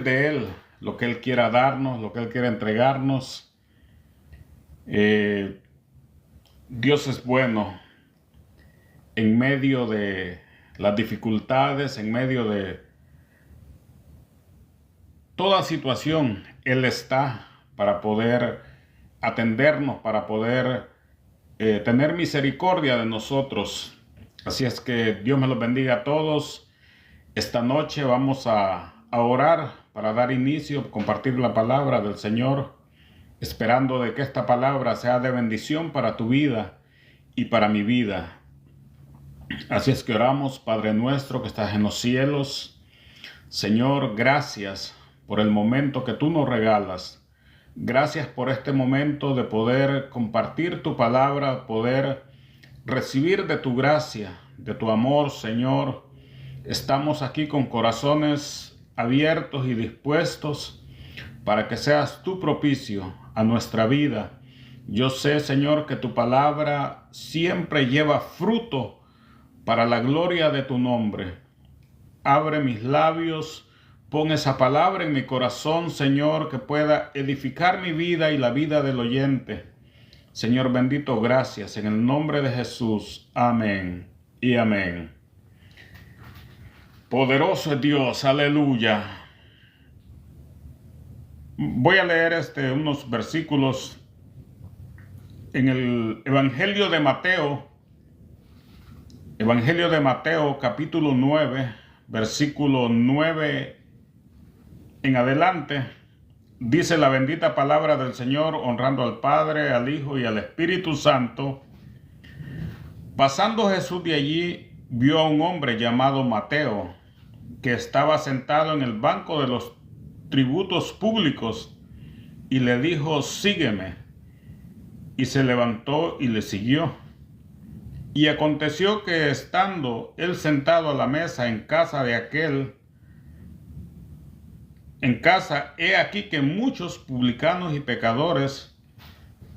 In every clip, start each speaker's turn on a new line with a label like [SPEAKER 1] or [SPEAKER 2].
[SPEAKER 1] de Él, lo que Él quiera darnos, lo que Él quiera entregarnos. Dios es bueno en medio de las dificultades, en medio de toda situación. Él está para poder atendernos, para poder tener misericordia de nosotros. Así es que Dios me los bendiga a todos. Esta noche vamos a orar para dar inicio, compartir la palabra del Señor, esperando de que esta palabra sea de bendición para tu vida y para mi vida. Así es que oramos. Padre nuestro que estás en los cielos, Señor, gracias por el momento que tú nos regalas. Gracias por este momento de poder compartir tu palabra, poder recibir de tu gracia, de tu amor, Señor. Estamos aquí con corazones abiertos y dispuestos para que seas tú propicio a nuestra vida. Yo sé, Señor, que tu palabra siempre lleva fruto para la gloria de tu nombre. Abre mis labios, pon esa palabra en mi corazón, Señor, que pueda edificar mi vida y la vida del oyente. Señor bendito, gracias, en el nombre de Jesús. Amén y amén. Poderoso es Dios, aleluya. Voy a leer unos versículos en el Evangelio de Mateo, capítulo 9, versículo 9 en adelante. Dice la bendita palabra del Señor, honrando al Padre, al Hijo y al Espíritu Santo. Pasando Jesús de allí, vio a un hombre llamado Mateo, que estaba sentado en el banco de los tributos públicos, y le dijo: sígueme. Y se levantó y le siguió. Y aconteció que estando él sentado a la mesa en casa de aquel, he aquí que muchos publicanos y pecadores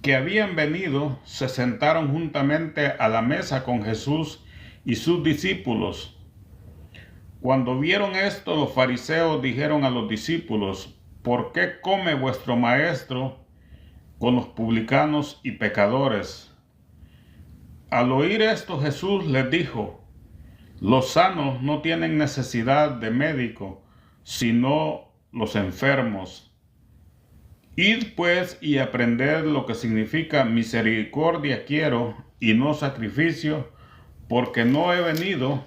[SPEAKER 1] que habían venido se sentaron juntamente a la mesa con Jesús y sus discípulos. Cuando vieron esto, los fariseos dijeron a los discípulos: ¿por qué come vuestro maestro con los publicanos y pecadores? Al oír esto, Jesús les dijo: los sanos no tienen necesidad de médico, sino los enfermos. Id pues y aprended lo que significa misericordia quiero y no sacrificio, porque no he venido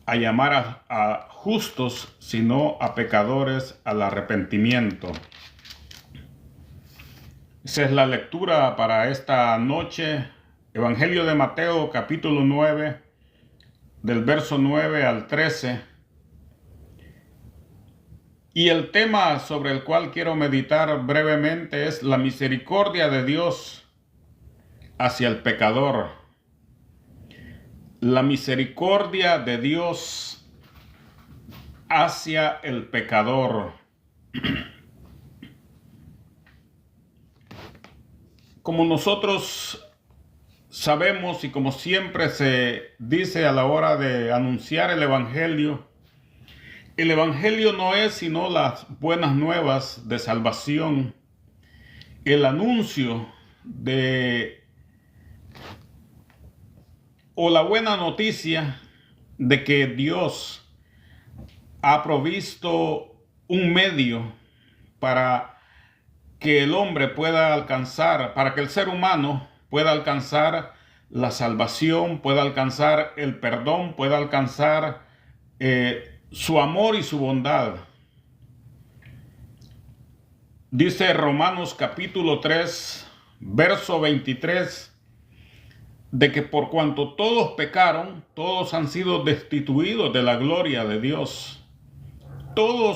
[SPEAKER 1] a llamar a justos, sino a pecadores al arrepentimiento. Esa es la lectura para esta noche. Evangelio de Mateo, capítulo 9, del verso 9 al 13. Y el tema sobre el cual quiero meditar brevemente es la misericordia de Dios hacia el pecador. La misericordia de Dios hacia el pecador. Como nosotros sabemos y como siempre se dice a la hora de anunciar el Evangelio no es sino las buenas nuevas de salvación, el anuncio o la buena noticia de que Dios ha provisto un medio para que el hombre pueda alcanzar, para que el ser humano pueda alcanzar la salvación, pueda alcanzar el perdón, pueda alcanzar su amor y su bondad. Dice Romanos capítulo 3, verso 23, de que por cuanto todos pecaron, todos han sido destituidos de la gloria de Dios. Todo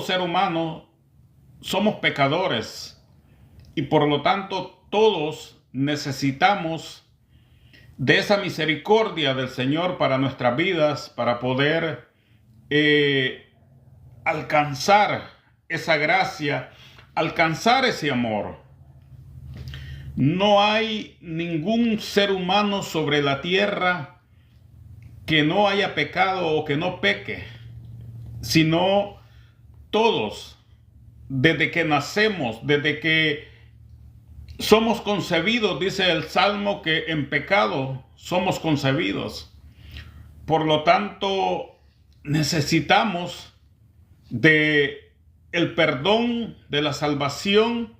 [SPEAKER 1] ser humano somos pecadores y por lo tanto todos necesitamos de esa misericordia del Señor para nuestras vidas, para poder alcanzar esa gracia, alcanzar ese amor. No hay ningún ser humano sobre la tierra que no haya pecado o que no peque. sino todos, desde que nacemos, desde que somos concebidos, dice el Salmo, que en pecado somos concebidos. Por lo tanto, necesitamos de el perdón, de la salvación,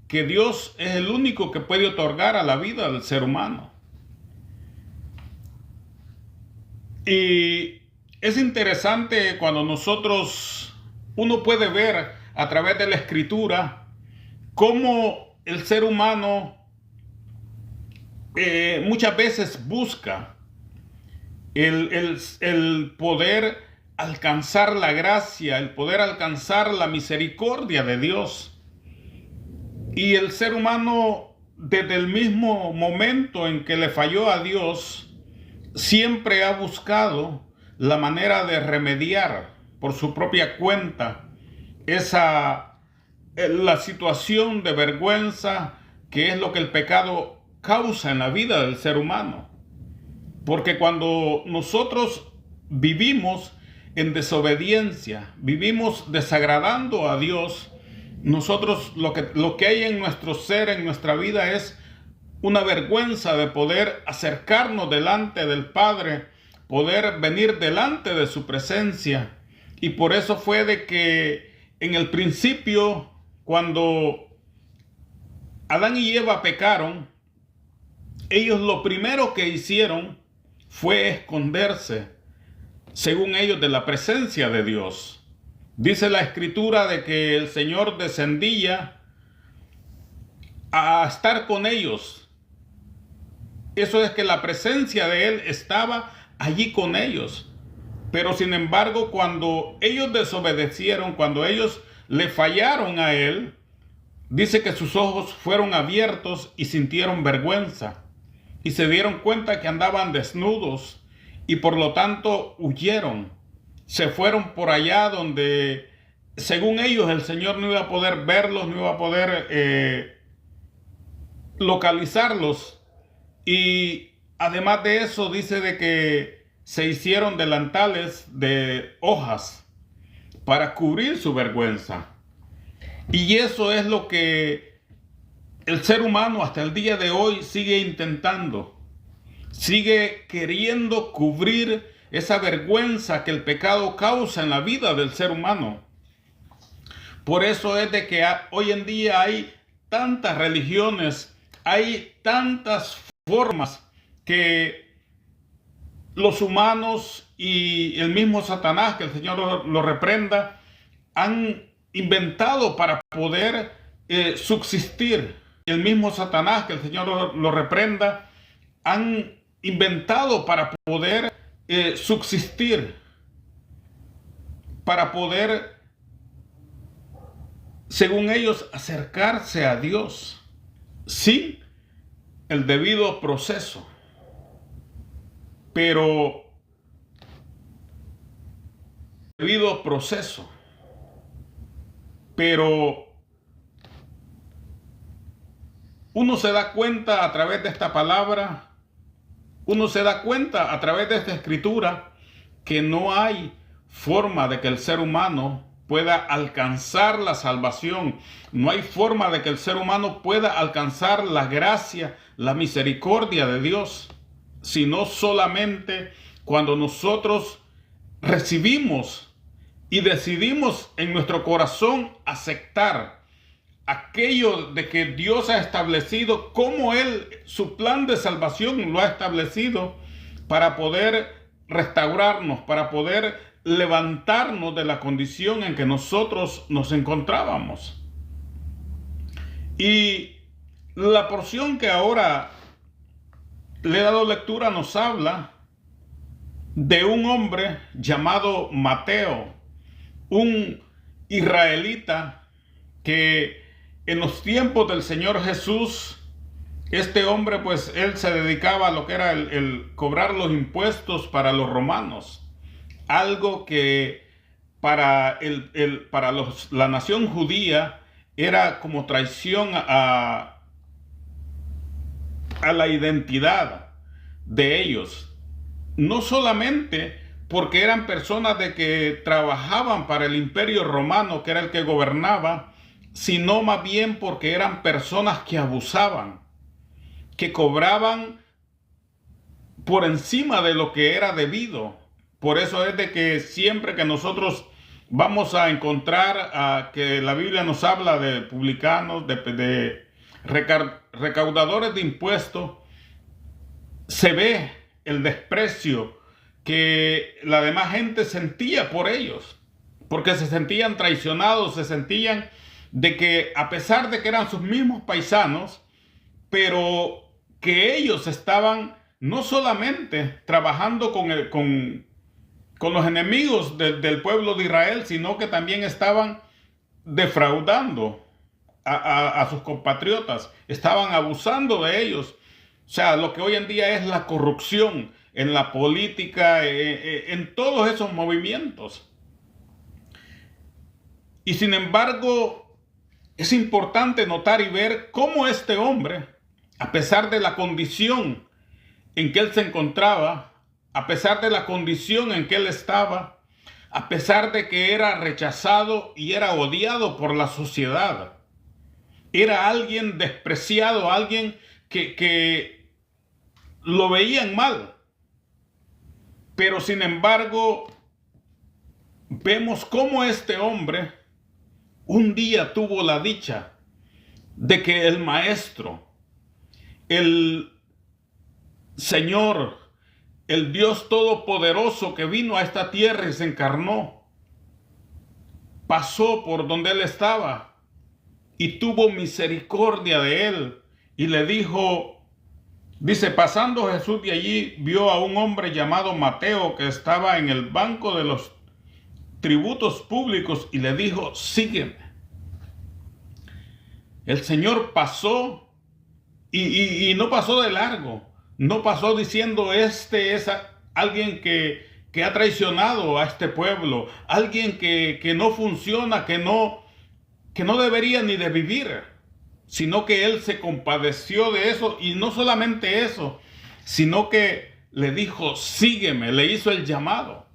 [SPEAKER 1] que Dios es el único que puede otorgar a la vida del ser humano. Y es interesante cuando uno puede ver a través de la Escritura cómo el ser humano muchas veces busca el poder alcanzar la gracia, el poder alcanzar la misericordia de Dios. Y el ser humano, desde el mismo momento en que le falló a Dios, siempre ha buscado la manera de remediar por su propia cuenta la situación de vergüenza que es lo que el pecado causa en la vida del ser humano. Porque cuando nosotros vivimos en desobediencia, vivimos desagradando a Dios, nosotros lo que hay en nuestro ser, en nuestra vida, es una vergüenza de poder acercarnos delante del Padre, poder venir delante de su presencia. Y por eso fue de que en el principio, cuando Adán y Eva pecaron, ellos lo primero que hicieron fue esconderse, según ellos, de la presencia de Dios. Dice la Escritura de que el Señor descendía a estar con ellos. Eso es que la presencia de Él estaba allí con ellos. Pero sin embargo, cuando ellos desobedecieron, cuando ellos le fallaron a Él, dice que sus ojos fueron abiertos y sintieron vergüenza. Y se dieron cuenta que andaban desnudos y por lo tanto huyeron. Se fueron por allá donde, según ellos, el Señor no iba a poder verlos, no iba a poder localizarlos. Y además de eso, dice de que se hicieron delantales de hojas para cubrir su vergüenza. Y eso es lo que el ser humano hasta el día de hoy sigue intentando. Sigue queriendo cubrir esa vergüenza que el pecado causa en la vida del ser humano. Por eso es de que hoy en día hay tantas religiones, hay tantas formas que los humanos y el mismo Satanás, que el Señor lo reprenda, han inventado para poder subsistir. El mismo Satanás, que el Señor lo reprenda, han inventado para poder subsistir, para poder, según ellos, acercarse a Dios sin el debido proceso. Pero uno se da cuenta a través de esta palabra, uno se da cuenta a través de esta escritura que no hay forma de que el ser humano pueda alcanzar la salvación. No hay forma de que el ser humano pueda alcanzar la gracia, la misericordia de Dios, sino solamente cuando nosotros recibimos y decidimos en nuestro corazón aceptar aquello de que Dios ha establecido, como Él, su plan de salvación lo ha establecido para poder restaurarnos, para poder levantarnos de la condición en que nosotros nos encontrábamos. Y la porción que ahora le he dado lectura nos habla de un hombre llamado Mateo, un israelita que en los tiempos del Señor Jesús, este hombre pues él se dedicaba a lo que era el cobrar los impuestos para los romanos, algo que para la nación judía era como traición a la identidad de ellos, no solamente porque eran personas de que trabajaban para el Imperio Romano, que era el que gobernaba, sino más bien porque eran personas que abusaban, que cobraban por encima de lo que era debido. Por eso es de que siempre que nosotros vamos a encontrar que la Biblia nos habla de publicanos, de recaudadores de impuestos, se ve el desprecio que la demás gente sentía por ellos, porque se sentían traicionados, se sentían de que a pesar de que eran sus mismos paisanos, pero que ellos estaban no solamente trabajando con los enemigos del pueblo de Israel, sino que también estaban defraudando a sus compatriotas, estaban abusando de ellos. O sea, lo que hoy en día es la corrupción en la política, en todos esos movimientos. Y sin embargo, es importante notar y ver cómo este hombre, a pesar de la condición en que él se encontraba, a pesar de la condición en que él estaba, a pesar de que era rechazado y era odiado por la sociedad, era alguien despreciado, alguien que lo veían mal. Pero sin embargo, vemos cómo este hombre un día tuvo la dicha de que el Maestro, el Señor, el Dios Todopoderoso que vino a esta tierra y se encarnó, pasó por donde él estaba y tuvo misericordia de él y le dijo, dice, pasando Jesús de allí, vio a un hombre llamado Mateo que estaba en el banco de los tributos públicos y le dijo, sígueme. El Señor pasó y no pasó de largo. No pasó diciendo, este es alguien que ha traicionado a este pueblo, alguien que no funciona, que no debería ni de vivir, sino que él se compadeció de eso, y no solamente eso, sino que le dijo, sígueme, le hizo el llamado,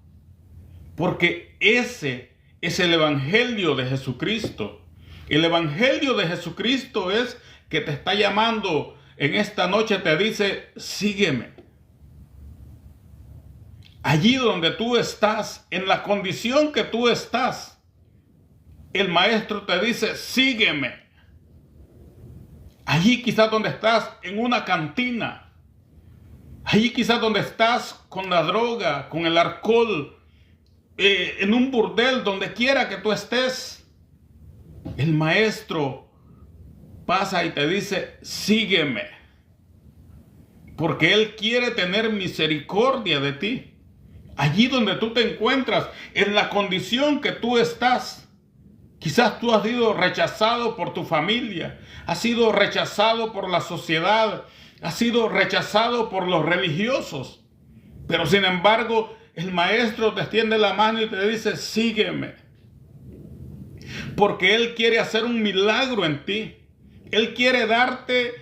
[SPEAKER 1] porque ese es el evangelio de Jesucristo. El evangelio de Jesucristo es que te está llamando en esta noche, te dice, sígueme. Allí donde tú estás, en la condición que tú estás, el Maestro te dice, sígueme. Allí quizás donde estás en una cantina, allí quizás donde estás con la droga, con el alcohol, en un burdel, donde quiera que tú estés, el Maestro pasa y te dice, sígueme, porque Él quiere tener misericordia de ti. Allí donde tú te encuentras, en la condición que tú estás, quizás tú has sido rechazado por tu familia, has sido rechazado por la sociedad, has sido rechazado por los religiosos, pero sin embargo, el Maestro te extiende la mano y te dice, sígueme, porque Él quiere hacer un milagro en ti. Él quiere darte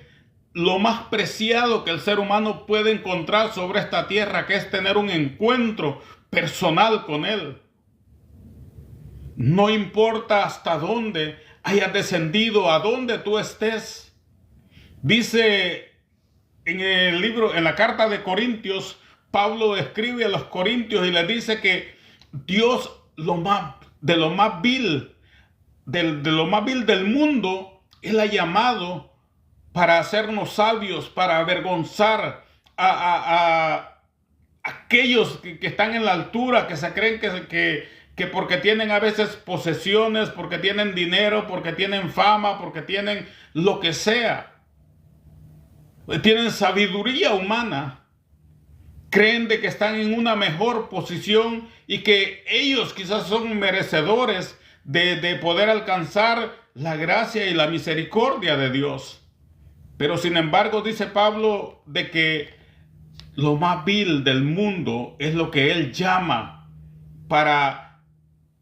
[SPEAKER 1] lo más preciado que el ser humano puede encontrar sobre esta tierra, que es tener un encuentro personal con Él. No importa hasta dónde hayas descendido, a dónde tú estés. Dice en el libro, en la carta de Corintios, Pablo escribe a los corintios y les dice que Dios, de lo más vil del mundo, Él ha llamado para hacernos sabios, para avergonzar a aquellos que están en la altura, que se creen que porque tienen a veces posesiones, porque tienen dinero, porque tienen fama, porque tienen lo que sea, tienen sabiduría humana, creen de que están en una mejor posición y que ellos quizás son merecedores de poder alcanzar la gracia y la misericordia de Dios. Pero sin embargo dice Pablo de que lo más vil del mundo es lo que él llama para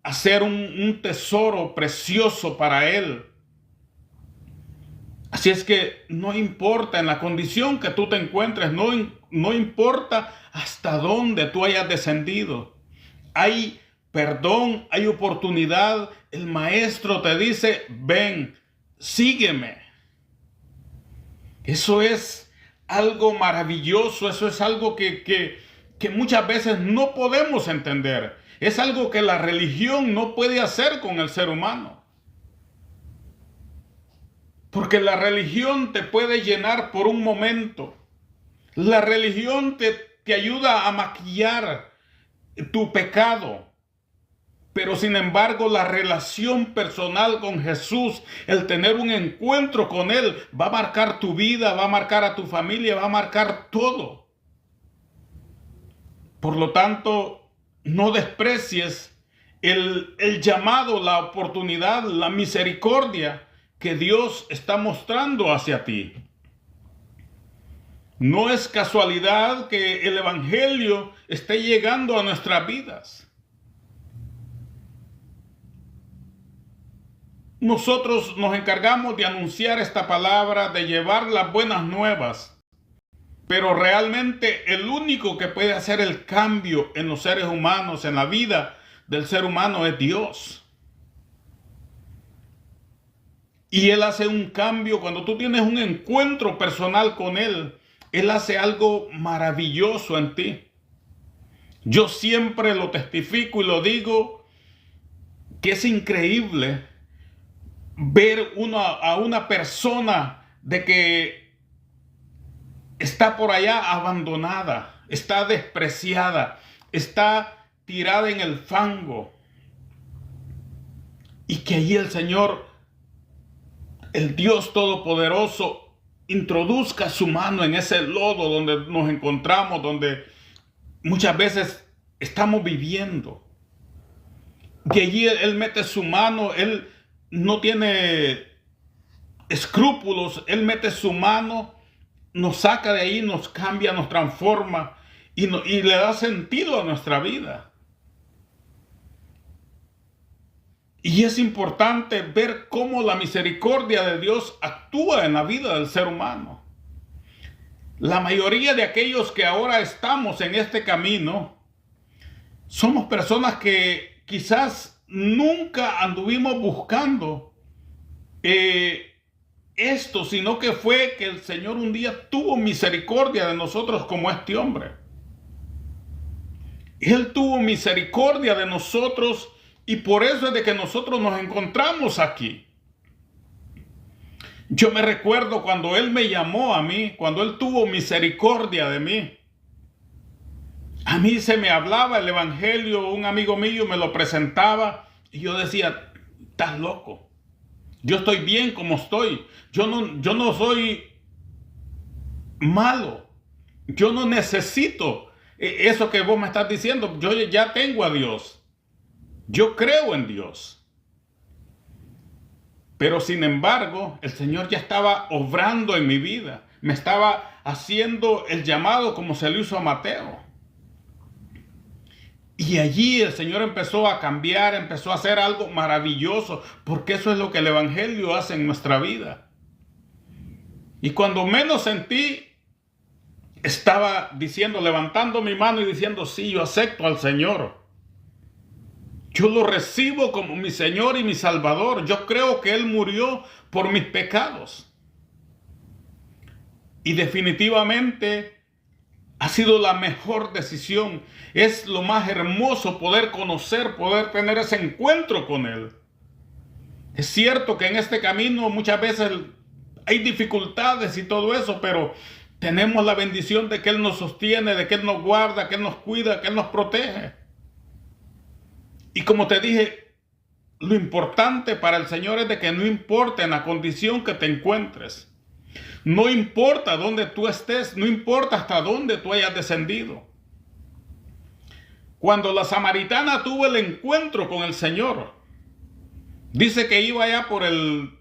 [SPEAKER 1] hacer un tesoro precioso para él. Así es que no importa en la condición que tú te encuentres, no importa hasta dónde tú hayas descendido, hay perdón, hay oportunidad. El maestro te dice, ven, sígueme. Eso es algo maravilloso, eso es algo que muchas veces no podemos entender. Es algo que la religión no puede hacer con el ser humano. Porque la religión te puede llenar por un momento. La religión te ayuda a maquillar tu pecado. Pero sin embargo, la relación personal con Jesús, el tener un encuentro con Él, va a marcar tu vida, va a marcar a tu familia, va a marcar todo. Por lo tanto, no desprecies el llamado, la oportunidad, la misericordia que Dios está mostrando hacia ti. No es casualidad que el Evangelio esté llegando a nuestras vidas. Nosotros nos encargamos de anunciar esta palabra, de llevar las buenas nuevas. Pero realmente el único que puede hacer el cambio en los seres humanos, en la vida del ser humano, es Dios. Y Él hace un cambio cuando tú tienes un encuentro personal con Él. Él hace algo maravilloso en ti. Yo siempre lo testifico y lo digo, que es increíble ver a una persona de que está por allá abandonada, está despreciada, está tirada en el fango. Y que allí el Señor, el Dios Todopoderoso, introduzca su mano en ese lodo donde nos encontramos, donde muchas veces estamos viviendo. Que allí Él mete su mano, Él no tiene escrúpulos, Él mete su mano, nos saca de ahí, nos cambia, nos transforma y le da sentido a nuestra vida. Y es importante ver cómo la misericordia de Dios actúa en la vida del ser humano. La mayoría de aquellos que ahora estamos en este camino somos personas que quizás nunca anduvimos buscando esto, sino que fue que el Señor un día tuvo misericordia de nosotros como este hombre. Él tuvo misericordia de nosotros y por eso es de que nosotros nos encontramos aquí. Yo me recuerdo cuando Él me llamó a mí, cuando Él tuvo misericordia de mí. A mí se me hablaba el Evangelio, un amigo mío me lo presentaba y yo decía, estás loco. Yo estoy bien como estoy. Yo no soy malo. Yo no necesito eso que vos me estás diciendo. Yo ya tengo a Dios. Yo creo en Dios. Pero sin embargo, el Señor ya estaba obrando en mi vida. Me estaba haciendo el llamado como se le hizo a Mateo. Y allí el Señor empezó a cambiar, empezó a hacer algo maravilloso, porque eso es lo que el Evangelio hace en nuestra vida. Y cuando menos sentí, estaba diciendo, levantando mi mano y diciendo, sí, yo acepto al Señor. Yo lo recibo como mi Señor y mi Salvador. Yo creo que Él murió por mis pecados. Y definitivamente ha sido la mejor decisión. Es lo más hermoso poder conocer, poder tener ese encuentro con Él. Es cierto que en este camino muchas veces hay dificultades y todo eso, pero tenemos la bendición de que Él nos sostiene, de que Él nos guarda, que Él nos cuida, que Él nos protege. Y como te dije, lo importante para el Señor es de que no importa en la condición que te encuentres. No importa dónde tú estés, no importa hasta dónde tú hayas descendido. Cuando la samaritana tuvo el encuentro con el Señor, dice que iba allá por el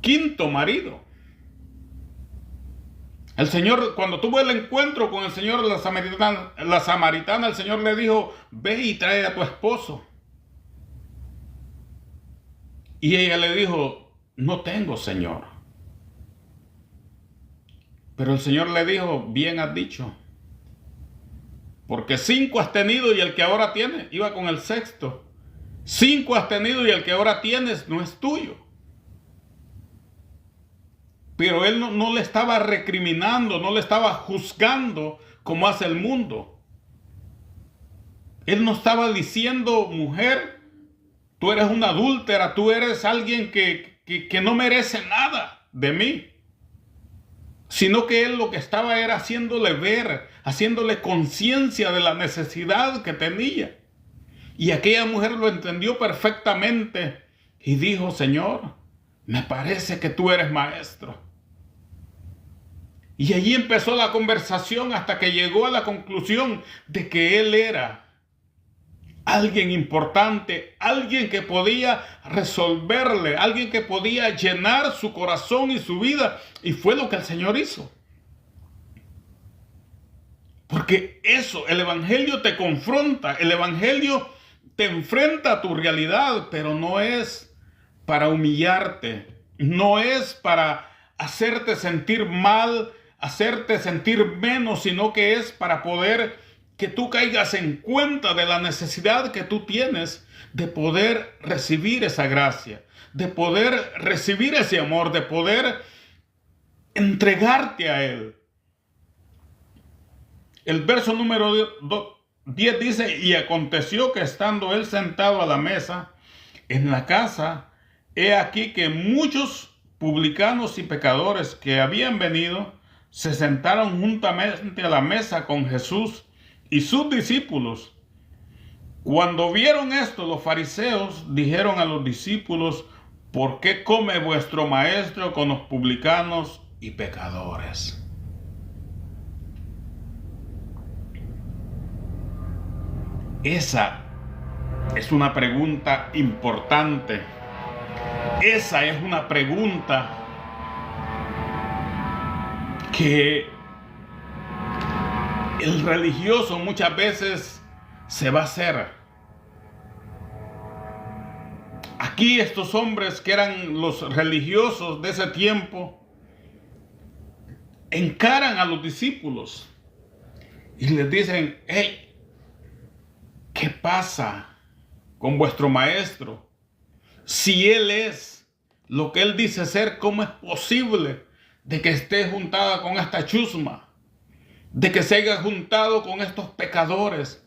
[SPEAKER 1] quinto marido. El Señor, cuando tuvo el encuentro con el Señor, la samaritana, el Señor le dijo, ve y trae a tu esposo. Y ella le dijo, no tengo, Señor. Pero el Señor le dijo, bien has dicho. Porque 5 has tenido y el que ahora tienes, iba con el sexto. 5 has tenido y el que ahora tienes no es tuyo. Pero él no le estaba recriminando, no le estaba juzgando como hace el mundo. Él no estaba diciendo, mujer, tú eres una adúltera, tú eres alguien que no merece nada de mí. Sino que él lo que estaba era haciéndole ver, haciéndole conciencia de la necesidad que tenía. Y aquella mujer lo entendió perfectamente y dijo, Señor, me parece que tú eres maestro. Y allí empezó la conversación hasta que llegó a la conclusión de que él era alguien importante, alguien que podía resolverle, alguien que podía llenar su corazón y su vida. Y fue lo que el Señor hizo. Porque eso, el Evangelio te confronta, el Evangelio te enfrenta a tu realidad, pero no es para humillarte, no es para hacerte sentir mal, hacerte sentir menos, sino que es para poder que tú caigas en cuenta de la necesidad que tú tienes de poder recibir esa gracia, de poder recibir ese amor, de poder entregarte a Él. El verso número 10 dice, y aconteció que estando él sentado a la mesa en la casa, he aquí que muchos publicanos y pecadores que habían venido se sentaron juntamente a la mesa con Jesús y sus discípulos. Cuando vieron esto, los fariseos dijeron a los discípulos, ¿por qué come vuestro maestro con los publicanos y pecadores? Esa es una pregunta importante. Esa es una pregunta que el religioso muchas veces se va a hacer. Aquí estos hombres que eran los religiosos de ese tiempo encaran a los discípulos y les dicen, hey, ¿qué pasa con vuestro maestro? Si él es lo que él dice ser, ¿cómo es posible de que esté juntada con esta chusma? De que se haya juntado con estos pecadores,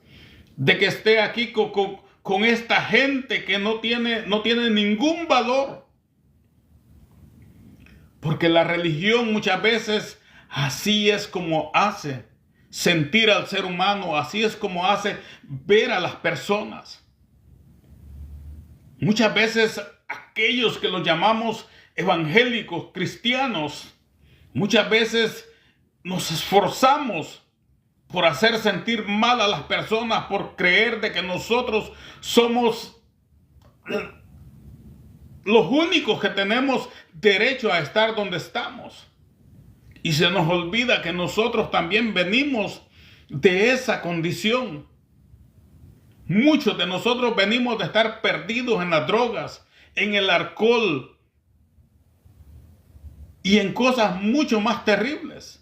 [SPEAKER 1] de que esté aquí con esta gente que no tiene ningún valor. Porque la religión muchas veces así es como hace sentir al ser humano, así es como hace ver a las personas. Muchas veces aquellos que los llamamos evangélicos, cristianos, muchas veces nos esforzamos por hacer sentir mal a las personas, por creer de que nosotros somos los únicos que tenemos derecho a estar donde estamos. Y se nos olvida que nosotros también venimos de esa condición. Muchos de nosotros venimos de estar perdidos en las drogas, en el alcohol y en cosas mucho más terribles.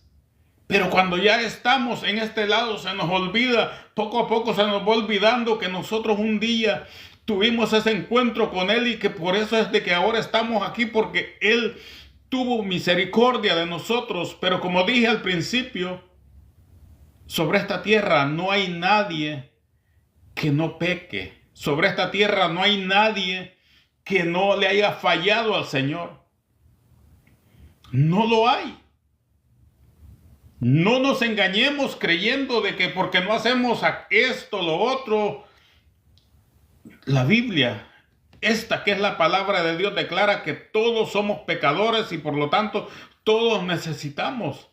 [SPEAKER 1] Pero cuando ya estamos en este lado se nos olvida, poco a poco se nos va olvidando que nosotros un día tuvimos ese encuentro con Él y que por eso es de que ahora estamos aquí, porque Él tuvo misericordia de nosotros. Pero como dije al principio, sobre esta tierra no hay nadie que no peque. Sobre esta tierra no hay nadie que no le haya fallado al Señor. No lo hay. No nos engañemos creyendo de que porque no hacemos esto, lo otro. La Biblia, esta que es la palabra de Dios, declara que todos somos pecadores y por lo tanto todos necesitamos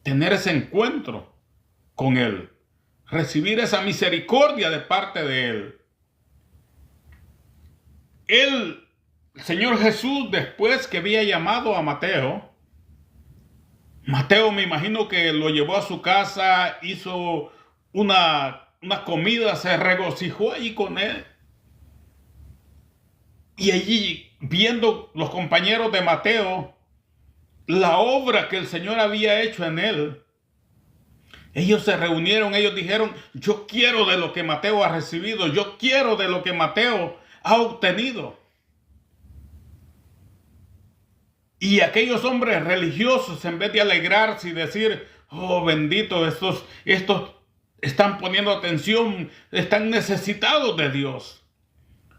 [SPEAKER 1] tener ese encuentro con Él, recibir esa misericordia de parte de Él. El Señor Jesús, después que había llamado a Mateo me imagino que lo llevó a su casa, hizo una comida, se regocijó allí con él. Y allí, viendo los compañeros de Mateo, la obra que el Señor había hecho en él, Ellos se reunieron, ellos dijeron, yo quiero de lo que Mateo ha recibido, yo quiero de lo que Mateo ha obtenido. Y aquellos hombres religiosos, en vez de alegrarse y decir, oh bendito, estos están poniendo atención, están necesitados de Dios.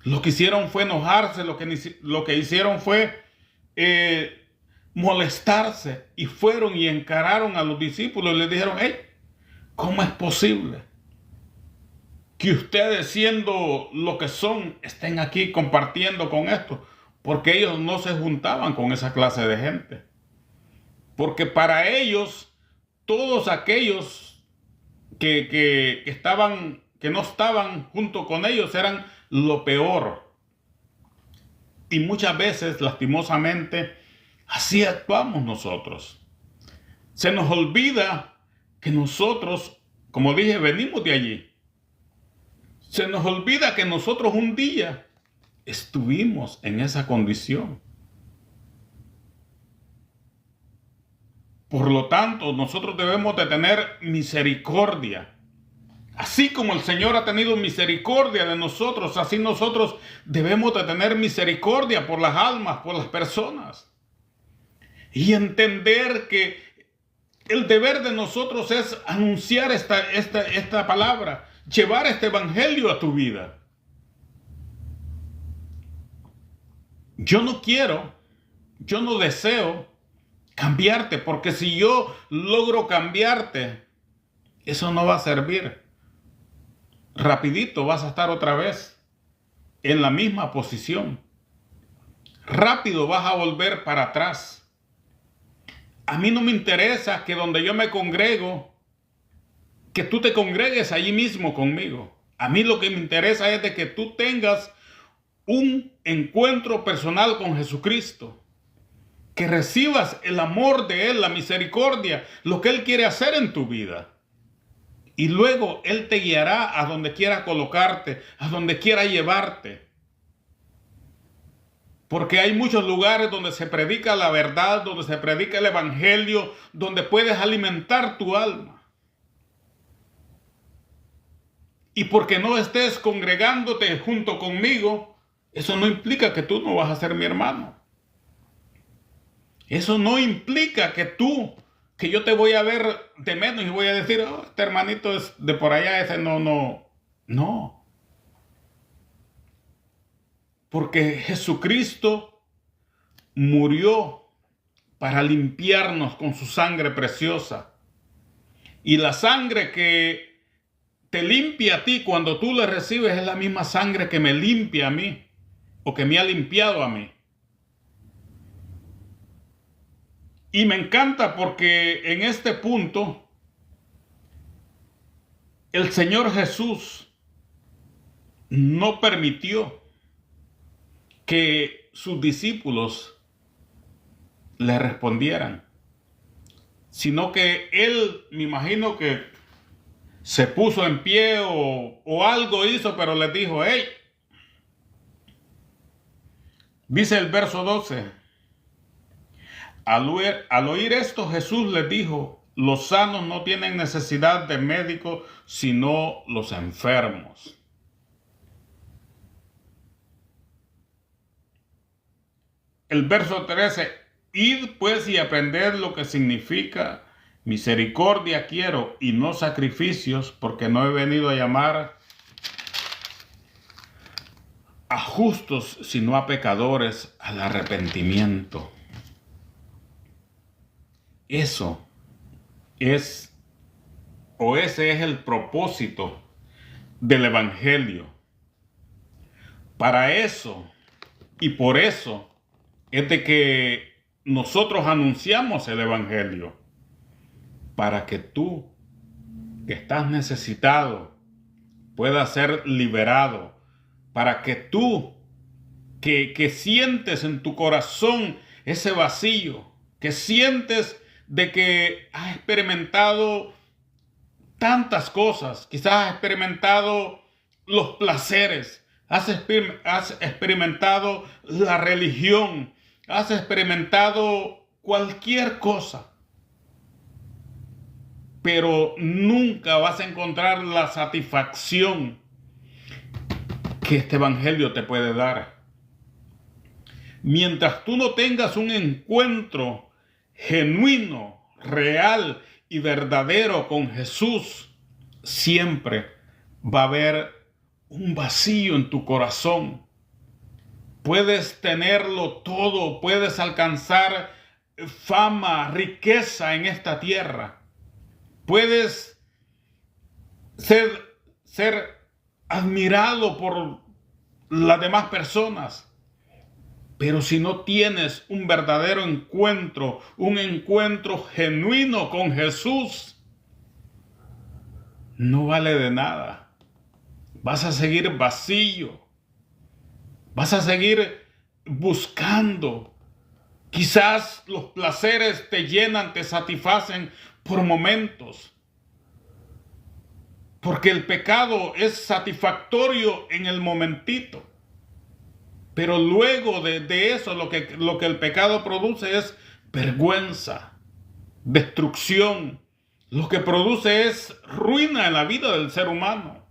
[SPEAKER 1] Lo que hicieron fue enojarse, lo que hicieron fue molestarse, y fueron y encararon a los discípulos y les dijeron, hey, ¿cómo es posible que ustedes, siendo lo que son, estén aquí compartiendo con esto? Porque ellos no se juntaban con esa clase de gente. Porque para ellos, todos aquellos que no estaban junto con ellos eran lo peor. Y muchas veces, lastimosamente, así actuamos nosotros. Se nos olvida que nosotros, como dije, venimos de allí. Se nos olvida que nosotros un día estuvimos en esa condición. Por lo tanto, nosotros debemos de tener misericordia. Así como el Señor ha tenido misericordia de nosotros, así nosotros debemos de tener misericordia por las almas, por las personas. Y entender que el deber de nosotros es anunciar esta palabra, llevar este evangelio a tu vida. Yo no deseo cambiarte, porque si yo logro cambiarte, eso no va a servir. Rapidito vas a estar otra vez en la misma posición. Rápido vas a volver para atrás. A mí no me interesa que donde yo me congrego, que tú te congregues allí mismo conmigo. A mí lo que me interesa es de que tú tengas un encuentro personal con Jesucristo, que recibas el amor de Él, la misericordia, lo que Él quiere hacer en tu vida. Y luego Él te guiará a donde quiera colocarte, a donde quiera llevarte. Porque hay muchos lugares donde se predica la verdad, donde se predica el evangelio, donde puedes alimentar tu alma. Y porque no estés congregándote junto conmigo, eso no implica que tú no vas a ser mi hermano. Eso no implica que yo te voy a ver de menos y voy a decir, oh, este hermanito es de por allá, ese no. Porque Jesucristo murió para limpiarnos con su sangre preciosa. Y la sangre que te limpia a ti cuando tú le recibes es la misma sangre que me limpia a mí, o que me ha limpiado a mí. Y me encanta porque en este punto el Señor Jesús no permitió que sus discípulos le respondieran, sino que Él, me imagino que se puso en pie o algo hizo, pero les dijo, hey, dice el verso 12, al oír esto Jesús les dijo, los sanos no tienen necesidad de médicos, sino los enfermos. El verso 13, id pues y aprended lo que significa misericordia quiero y no sacrificios, porque no he venido a llamar a justos, sino a pecadores al arrepentimiento. Eso es, o ese es el propósito del evangelio. Para eso y por eso es de que nosotros anunciamos el evangelio, para que tú, que estás necesitado, puedas ser liberado, para que tú, que sientes en tu corazón ese vacío, que sientes de que has experimentado tantas cosas, quizás has experimentado los placeres, has experimentado la religión, has experimentado cualquier cosa. pero nunca vas a encontrar la satisfacción que este evangelio te puede dar. Mientras tú no tengas un encuentro genuino, real y verdadero con Jesús, siempre va a haber un vacío en tu corazón. Puedes tenerlo todo, puedes alcanzar fama, riqueza en esta tierra. Puedes ser admirado por las demás personas. Pero si no tienes un verdadero encuentro, un encuentro genuino con Jesús, no vale de nada. Vas a seguir vacío. Vas a seguir buscando. Quizás los placeres te llenan, te satisfacen por momentos. Porque el pecado es satisfactorio en el momentito. Pero luego de eso lo que el pecado produce es vergüenza, destrucción. Lo que produce es ruina en la vida del ser humano.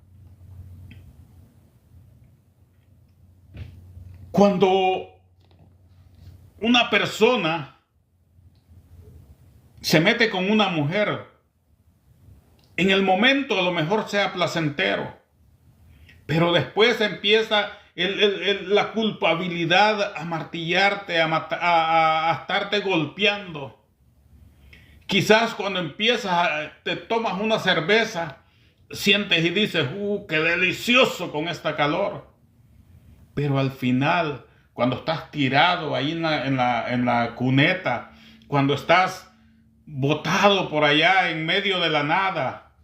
[SPEAKER 1] Cuando una persona se mete con una mujer, en el momento a lo mejor sea placentero, pero después empieza la culpabilidad a martillarte, a estarte golpeando. Quizás cuando empiezas, te tomas una cerveza, sientes y dices, qué delicioso con esta calor. Pero al final, cuando estás tirado ahí en la cuneta, cuando estás botado por allá en medio de la nada,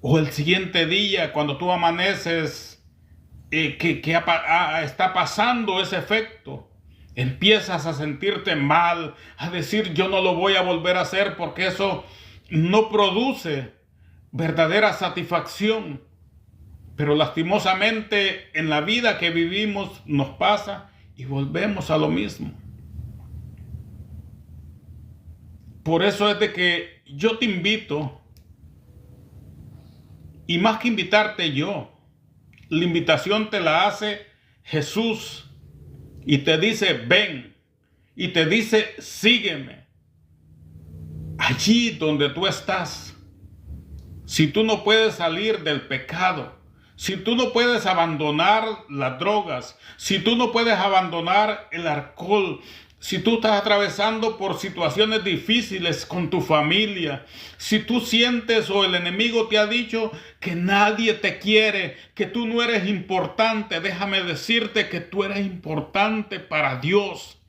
[SPEAKER 1] o el siguiente día, cuando tú amaneces, está pasando ese efecto, empiezas a sentirte mal, a decir yo no lo voy a volver a hacer porque eso no produce verdadera satisfacción. Pero lastimosamente en la vida que vivimos nos pasa y volvemos a lo mismo. Por eso es de que yo te invito, y más que invitarte yo, la invitación te la hace Jesús y te dice ven, y te dice sígueme. Allí donde tú estás, si tú no puedes salir del pecado, si tú no puedes abandonar las drogas, si tú no puedes abandonar el alcohol, si tú estás atravesando por situaciones difíciles con tu familia, si tú sientes o el enemigo te ha dicho que nadie te quiere, que tú no eres importante, déjame decirte que tú eres importante para Dios.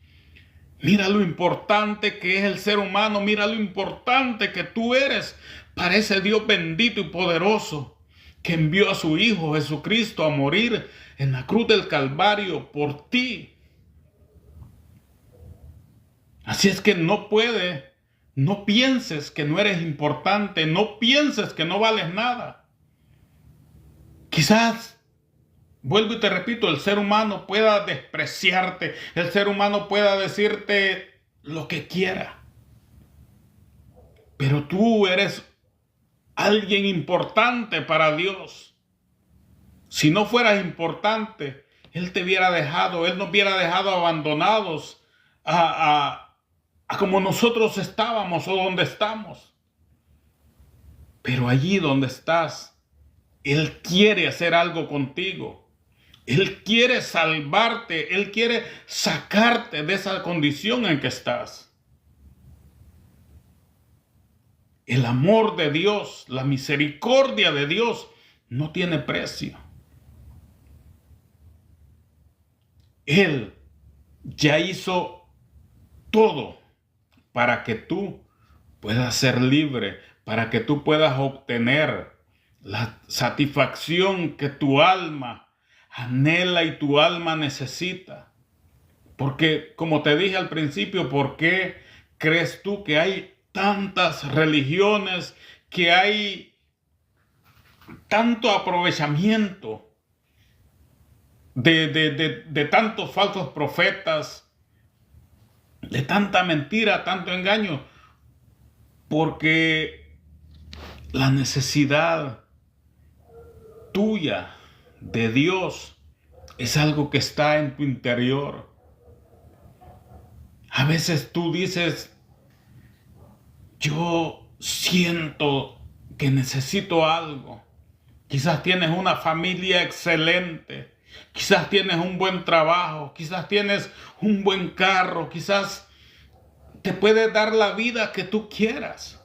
[SPEAKER 1] Mira lo importante que es el ser humano, mira lo importante que tú eres para ese Dios bendito y poderoso que envió a su Hijo Jesucristo a morir en la cruz del Calvario por ti. Así es que no pienses que no eres importante, no pienses que no vales nada. Quizás, vuelvo y te repito, el ser humano pueda despreciarte, el ser humano pueda decirte lo que quiera. Pero tú eres alguien importante para Dios. Si no fueras importante, Él te hubiera dejado, Él nos hubiera dejado abandonados a como nosotros estábamos o donde estamos. Pero allí donde estás, Él quiere hacer algo contigo. Él quiere salvarte, Él quiere sacarte de esa condición en que estás. El amor de Dios, la misericordia de Dios no tiene precio. Él ya hizo todo para que tú puedas ser libre, para que tú puedas obtener la satisfacción que tu alma anhela y tu alma necesita. Porque, como te dije al principio, ¿por qué crees tú que hay tantas religiones, que hay tanto aprovechamiento de tantos falsos profetas, de tanta mentira, tanto engaño? Porque la necesidad tuya de Dios es algo que está en tu interior. A veces tú dices, yo siento que necesito algo. Quizás tienes una familia excelente, quizás tienes un buen trabajo, quizás tienes un buen carro, quizás te puedes dar la vida que tú quieras.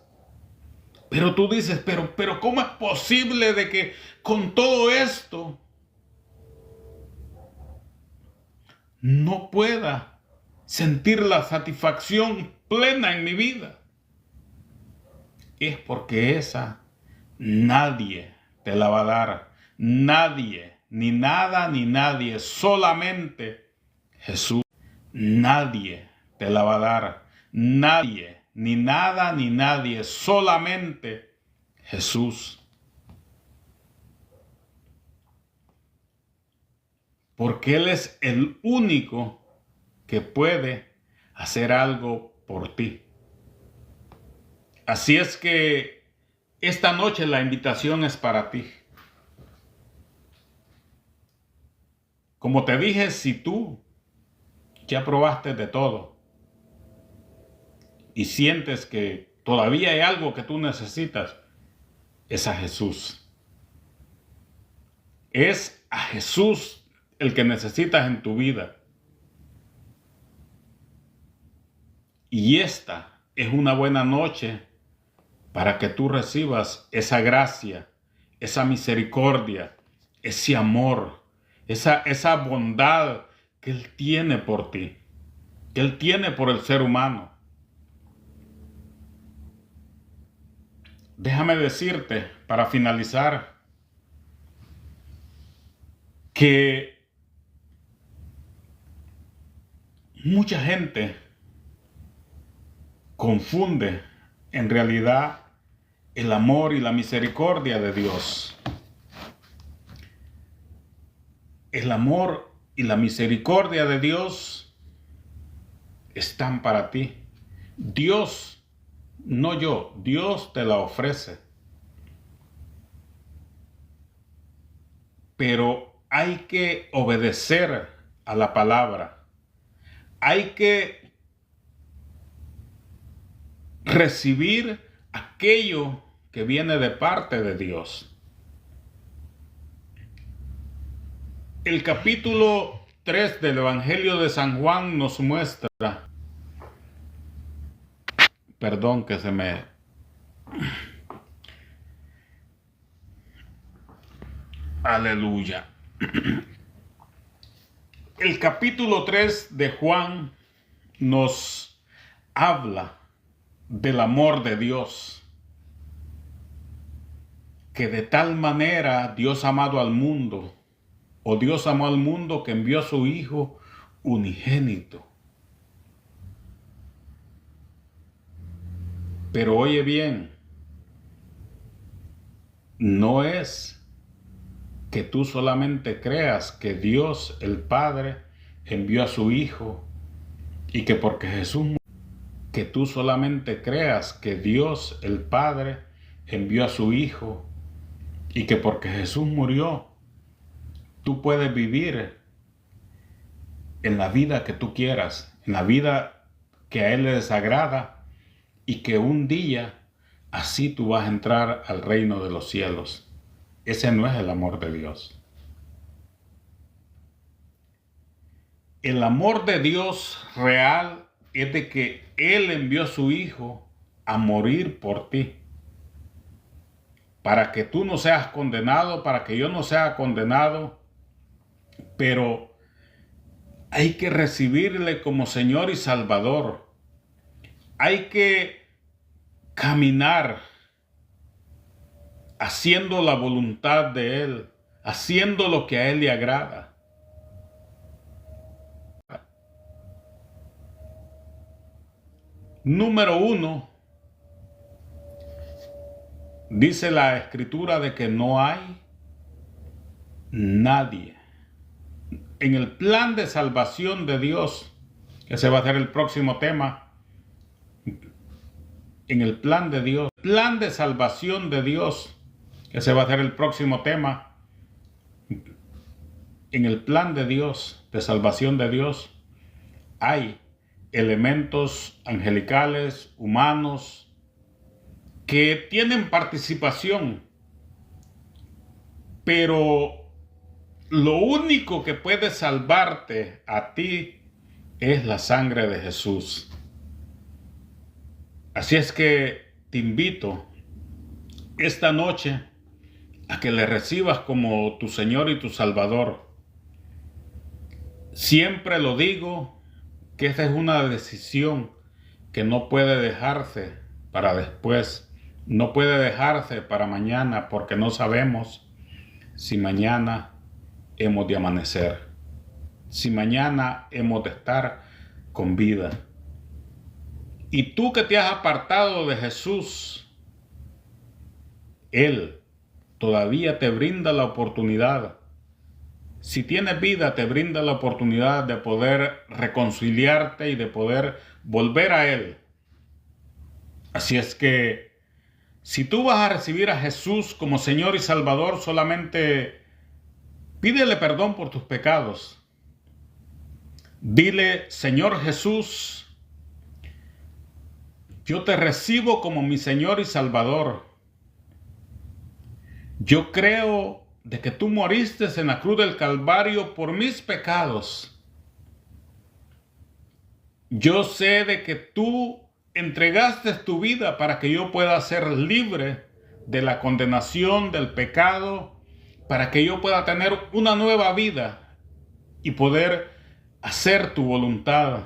[SPEAKER 1] Pero tú dices, pero ¿cómo es posible de que con todo esto no pueda sentir la satisfacción plena en mi vida? Es porque esa nadie te la va a dar. Nadie, ni nada, ni nadie, solamente Jesús. Nadie te la va a dar. Nadie, ni nada, ni nadie, solamente Jesús. Porque Él es el único que puede hacer algo por ti. Así es que esta noche la invitación es para ti. Como te dije, si tú ya probaste de todo y sientes que todavía hay algo que tú necesitas, es a Jesús. Es a Jesús el que necesitas en tu vida. Y esta es una buena noche para que tú recibas esa gracia, esa misericordia, ese amor, esa bondad que Él tiene por ti, que Él tiene por el ser humano. Déjame decirte, para finalizar, que mucha gente confunde en realidad el amor y la misericordia de Dios. El amor y la misericordia de Dios están para ti. Dios, no yo, Dios te la ofrece. Pero hay que obedecer a la palabra. Hay que recibir aquello que viene de parte de Dios. El capítulo 3 del Evangelio de San Juan nos muestra, perdón que se me... Aleluya. El capítulo 3 de Juan nos habla del amor de Dios, que de tal manera Dios ha amado al mundo, o Dios amó al mundo que envió a su Hijo unigénito. Pero oye bien, no es que tú solamente creas que Dios el Padre envió a su Hijo y que porque Jesús murió, que tú solamente creas que Dios el Padre envió a su Hijo y que porque Jesús murió, tú puedes vivir en la vida que tú quieras, en la vida que a Él le desagrada y que un día así tú vas a entrar al reino de los cielos. Ese no es el amor de Dios. El amor de Dios real es de que Él envió a su Hijo a morir por ti, para que tú no seas condenado, para que yo no sea condenado, pero hay que recibirle como Señor y Salvador. Hay que caminar haciendo la voluntad de Él, haciendo lo que a Él le agrada. Número 1, dice la Escritura de que no hay nadie en el plan de salvación de Dios. Ese va a ser el próximo tema. En el plan de Dios, plan de salvación de Dios, ese va a ser el próximo tema, en el plan de Dios, de salvación de Dios, hay elementos angelicales, humanos, que tienen participación, pero lo único que puede salvarte a ti es la sangre de Jesús. Así es que te invito esta noche a que le recibas como tu Señor y tu Salvador. Siempre lo digo, que esa es una decisión que no puede dejarse para después, no puede dejarse para mañana, porque no sabemos si mañana hemos de amanecer, si mañana hemos de estar con vida. Y tú que te has apartado de Jesús, Él todavía te brinda la oportunidad. Si tienes vida, te brinda la oportunidad de poder reconciliarte y de poder volver a Él. Así es que, si tú vas a recibir a Jesús como Señor y Salvador, solamente pídele perdón por tus pecados. Dile: Señor Jesús, yo te recibo como mi Señor y Salvador. Yo creo de que tú moriste en la cruz del Calvario por mis pecados. Yo sé de que tú entregaste tu vida para que yo pueda ser libre de la condenación del pecado, para que yo pueda tener una nueva vida y poder hacer tu voluntad.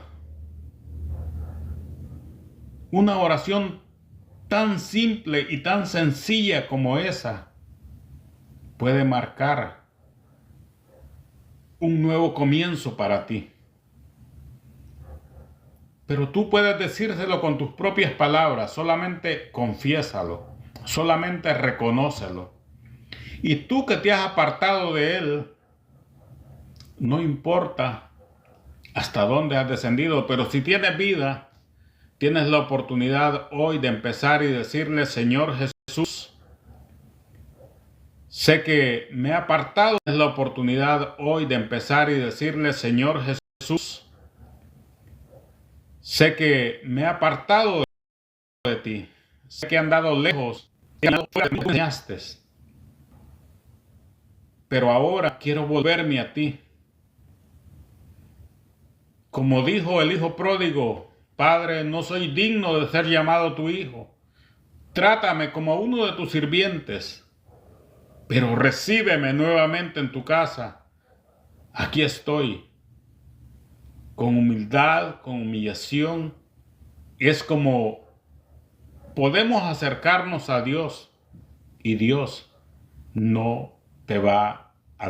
[SPEAKER 1] Una oración tan simple y tan sencilla como esa puede marcar un nuevo comienzo para ti. Pero tú puedes decírselo con tus propias palabras, solamente confiésalo, solamente reconócelo. Y tú que te has apartado de Él, no importa hasta dónde has descendido, pero si tienes vida, tienes la oportunidad hoy de empezar y decirle: Señor Jesús, sé que me he apartado. Tienes la oportunidad hoy de empezar y decirle: Señor Jesús, sé que me he apartado de ti, sé que he andado lejos, que no me enseñaste, pero ahora quiero volverme a ti. Como dijo el hijo pródigo: Padre, no soy digno de ser llamado tu hijo. Trátame como a uno de tus sirvientes, pero recíbeme nuevamente en tu casa. Aquí estoy, con humildad, con humillación. Es como podemos acercarnos a Dios, y Dios no te va a